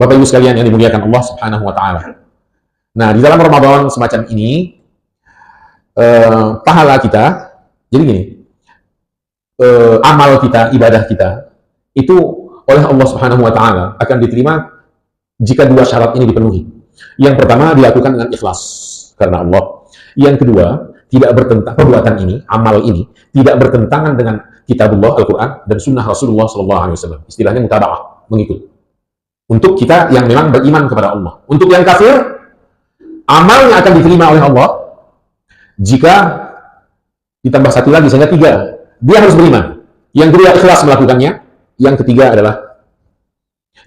Bapak Ibu sekalian yang dimuliakan Allah Subhanahu wa taala. Nah, di dalam Ramadan semacam ini pahala kita, jadi gini, amal kita, ibadah kita itu oleh Allah Subhanahu wa taala akan diterima jika dua syarat ini dipenuhi. Yang pertama, dilakukan dengan ikhlas karena Allah. Yang kedua, tidak bertentangan, perbuatan ini, amal ini tidak bertentangan dengan kitabullah Al-Quran dan sunnah Rasulullah SAW. Istilahnya mutaba'ah, mengikut. Untuk kita yang memang beriman kepada Allah. Untuk yang kafir, amalnya akan diterima oleh Allah jika ditambah satu lagi, sehingga tiga. Dia harus beriman. Yang kedua, ikhlas melakukannya. Yang ketiga adalah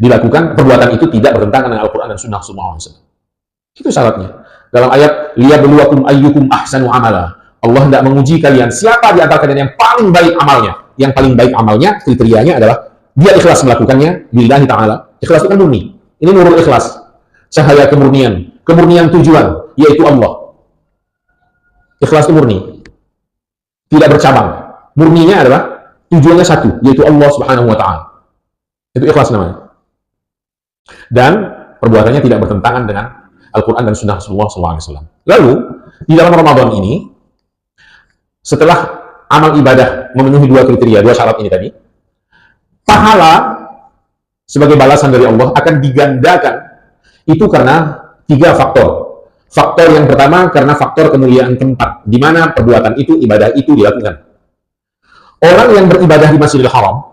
dilakukan perbuatan itu tidak bertentangan dengan Al-Quran dan sunnah Rasulullah SAW. Itu syaratnya. Dalam ayat liyabluwakum ayyukum ahsanu amala. Allah hendak menguji kalian siapa di antara kalian yang paling baik amalnya. Yang paling baik amalnya, kriterianya adalah dia ikhlas melakukannya lillahi ta'ala. Ikhlas itu kan murni. Ini nurul ikhlas. Cahaya kemurnian. Kemurnian tujuan, yaitu Allah. Ikhlas itu murni. Tidak bercabang. Murninya adalah tujuannya satu, yaitu Allah Subhanahu wa ta'ala. Itu ikhlas namanya. Dan perbuatannya tidak bertentangan dengan Al-Quran dan sunnah Rasulullah SAW. Lalu, di dalam Ramadan ini, setelah amal ibadah memenuhi dua kriteria, dua syarat ini tadi, pahala sebagai balasan dari Allah akan digandakan. Itu karena tiga faktor. Faktor yang pertama karena faktor kemuliaan tempat, di mana perbuatan itu, ibadah itu dilakukan. Orang yang beribadah di Masjidil Haram,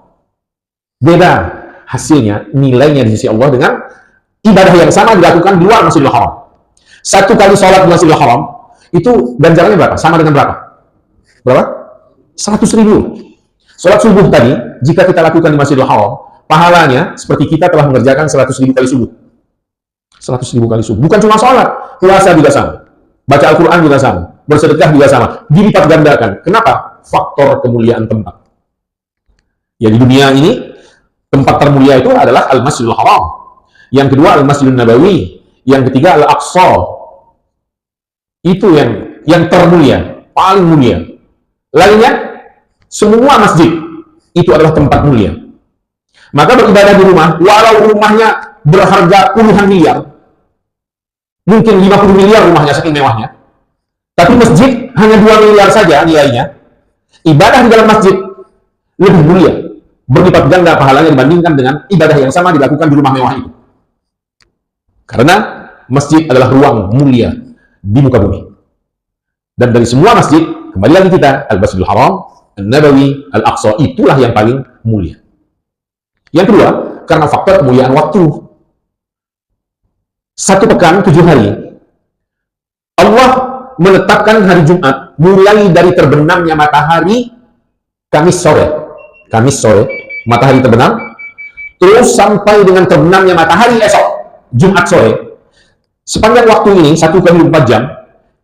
beda hasilnya, nilainya di sisi Allah dengan ibadah yang sama dilakukan di luar Masjidil Haram. Satu kali sholat di Masjidil Haram, itu ganjarannya berapa? Sama dengan berapa? Berapa? 100.000. Sholat subuh tadi, jika kita lakukan di Masjidil Haram, pahalanya seperti kita telah mengerjakan 100.000 kali subuh. 100.000 kali subuh. Bukan cuma sholat, puasa juga sama. Baca Al-Quran juga sama. Bersedekah juga sama. Dilipat gandakan. Kenapa? Faktor kemuliaan tempat. Ya, di dunia ini, tempat termulia itu adalah Al-Masjidil Haram. Yang kedua, Al-Masjidun Nabawi. Yang ketiga, Al-Aqsa. Itu yang termulia, paling mulia. Lainnya, semua masjid itu adalah tempat mulia. Maka beribadah di rumah, walau rumahnya berharga puluhan miliar, mungkin 50 miliar rumahnya saking mewahnya, tapi masjid hanya 2 miliar saja nilainya, ibadah di dalam masjid lebih mulia, berlipat ganda pahalanya dibandingkan dengan ibadah yang sama dilakukan di rumah mewah itu. Karena masjid adalah ruang mulia di muka bumi. Dan dari semua masjid, kembali lagi kita, Al-Masjidil Haram, Al-Nabawi, Al-Aqsa, itulah yang paling mulia. Yang kedua, karena faktor kemuliaan waktu. 1 pekan, 7 hari, Allah menetapkan hari Jumat mulai dari terbenamnya matahari Kamis sore, matahari terbenam, terus sampai dengan terbenamnya matahari esok, Jumat sore. Sepanjang waktu ini, 1x24 jam,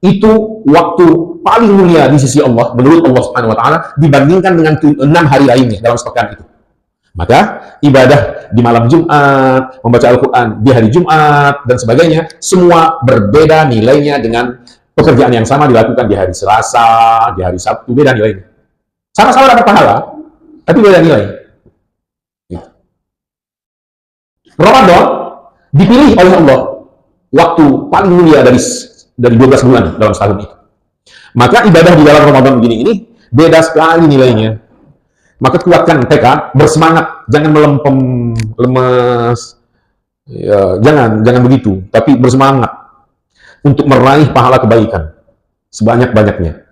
itu waktu paling mulia di sisi Allah, menurut Allah Subhanahu wa ta'ala, dibandingkan dengan 6 hari lainnya dalam sepekan itu. Maka ibadah di malam Jumat, membaca Al-Quran di hari Jumat, dan sebagainya, semua berbeda nilainya dengan pekerjaan yang sama dilakukan di hari Selasa, di hari Sabtu, beda nilainya. Sama-sama dapat pahala, tapi beda nilai. Ramadan dipilih oleh Allah waktu paling mulia dari 12 bulan dalam setahun itu. Maka ibadah di dalam Ramadan begini ini beda sekali nilainya. Maka kuatkan tekad, bersemangat, jangan melempem, lemas, ya, jangan begitu, tapi bersemangat untuk meraih pahala kebaikan sebanyak-banyaknya.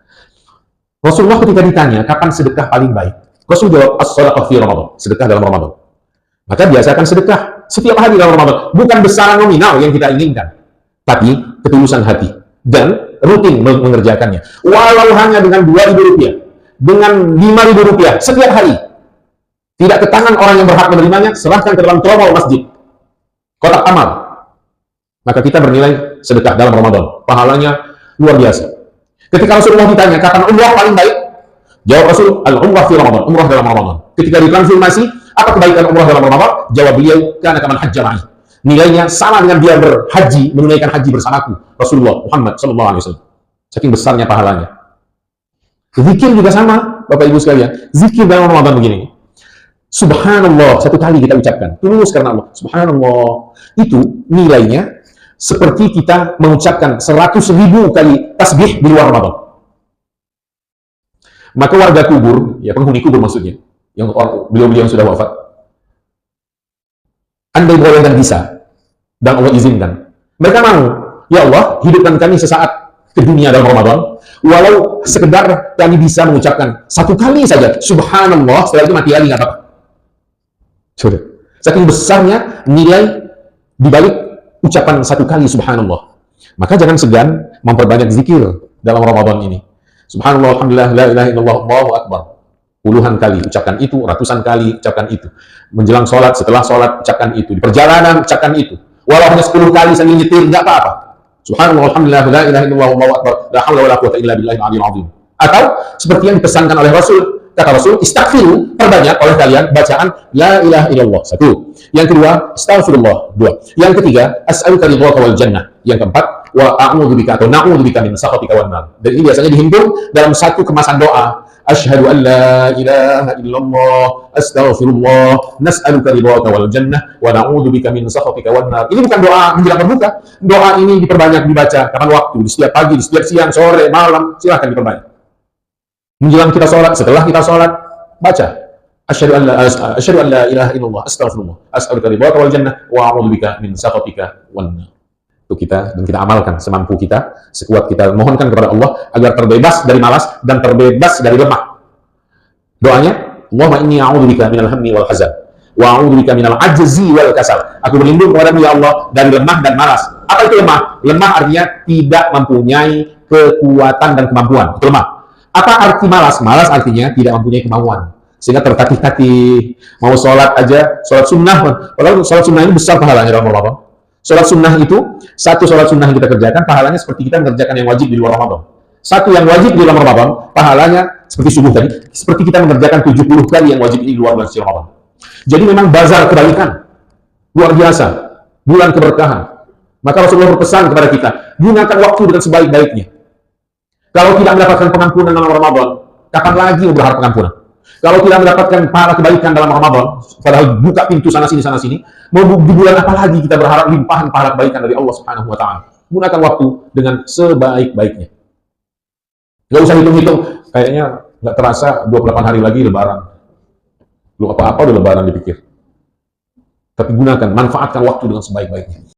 Rasulullah ketika ditanya kapan sedekah paling baik, Rasul jawab, as-sadaqah fi Ramadan, sedekah dalam Ramadan. Maka biasakan sedekah setiap hari dalam Ramadan, bukan besaran nominal yang kita inginkan, tapi ketulusan hati dan rutin mengerjakannya. Walau hanya dengan 2.000 rupiah, dengan 5.000 rupiah setiap hari, tidak ke tangan orang yang berhak menerimanya, serahkan ke dalam tromol masjid, kotak amal, maka kita bernilai sedekah dalam Ramadan. Pahalanya luar biasa. Ketika Rasulullah ditanya kapan umrah paling baik, jawab Rasul, al-umrah fi Ramadan, umrah dalam Ramadan. Ketika dikonfirmasi apa kebaikan umrah dalam Ramadan, jawab beliau, kana kaman hajja ma'i, nilainya sama dengan dia berhaji, menunaikan haji bersamaku, Rasulullah Muhammad SAW. Saking besarnya pahalanya. Zikir juga sama, Bapak Ibu sekalian. Zikir dalam Ramadan begini. Subhanallah, satu kali kita ucapkan, tulus karena Allah. Subhanallah, itu nilainya seperti kita mengucapkan 100.000 kali tasbih di luar Ramadan. Maka warga kubur, ya penghuni kubur maksudnya, yang beliau-beliau yang sudah wafat, andai boleh dan bisa, dan Allah izinkan, mereka mau, ya Allah, hidupkan kami sesaat ke dunia dalam Ramadan, walau sekedar kami bisa mengucapkan satu kali saja, Subhanallah, setelah itu mati lagi, nggak apa-apa. Sudah. Saking besarnya nilai dibalik ucapan satu kali Subhanallah. Maka jangan segan memperbanyak zikir dalam Ramadan ini. Subhanallah, alhamdulillah, la ilaha illallah, Allahu akbar. Puluhan kali ucapkan itu, ratusan kali ucapkan itu. Menjelang sholat, setelah sholat, ucapkan itu. Di perjalanan, ucapkan itu. Walau hanya 10 kali sambil nyetir, nggak apa-apa. Subhanallah, alhamdulillah, la ilaha illallah, Allahu akbar. La hawla wa la quwwata illa billahil aliyyil azim. Atau seperti yang dipesankan oleh Rasul, kata Rasul, istaghfiru, perbanyak oleh kalian bacaan la ilaha illallah. Satu. Yang kedua, astaghfirullah. Dua. Yang ketiga, as'aluka ridhaka wal jannah. Yang keempat, wa a'udzubika atau na'udzubika min sakhatika wan nar. Dan ini biasanya dihimpun dalam satu kemasan doa. Asyhadu an la ilaha illallah, astaghfirullah, nas'aluka ridhaka wal jannah wa na'udzubika min sakhatika wan nar. Ini bukan doa menjelang berbuka. Doa ini diperbanyak dibaca kapan waktu, di setiap pagi, di setiap siang, sore, malam, silahkan diperbanyak. Menjelang kita sholat, setelah kita sholat, baca asyhadu an la ilaha illallah, astaghfirullah, as'aluka ridhaka wal jannah wa a'udzubika min sakhatika wan nar. Itu kita, dan kita amalkan semampu kita, sekuat kita, mohonkan kepada Allah agar terbebas dari malas dan terbebas dari lemah. Doanya, Allahumma inni a'udzubika minal hammi wal hazan wa a'udzubika minal ajzi wal kasal. Aku berlindung kepadamu ya Allah dari lemah dan malas. Apa itu lemah? Lemah artinya tidak mempunyai kekuatan dan kemampuan. Itu lemah. Apa arti malas? Malas artinya tidak mempunyai kemauan. Sehingga tertatih-tatih, mau sholat aja, sholat sunnah. Padahal sholat sunnah ini besar pahalanya dalam Ramadan. Sholat sunnah itu, satu sholat sunnah yang kita kerjakan, pahalanya seperti kita mengerjakan yang wajib di luar Ramadan. Satu yang wajib di dalam Ramadan, pahalanya seperti subuh tadi, seperti kita mengerjakan 70 kali yang wajib ini di luar bulan suci Ramadan. Jadi memang bazar kebaikan, luar biasa, bulan keberkahan. Maka Rasulullah berpesan kepada kita, gunakan waktu dengan sebaik-baiknya. Kalau tidak mendapatkan pengampunan dalam Ramadan, kapan lagi berharap pengampunan? Kalau tidak mendapatkan pahala kebaikan dalam Ramadan, padahal buka pintu sana-sini, mau di bulan apa lagi kita berharap limpahan pahala kebaikan dari Allah Subhanahu wa Ta'ala? Gunakan waktu dengan sebaik-baiknya. Nggak usah hitung-hitung, kayaknya nggak terasa 28 hari lagi Lebaran. Lu apa-apa udah Lebaran dipikir. Tapi gunakan, manfaatkan waktu dengan sebaik-baiknya.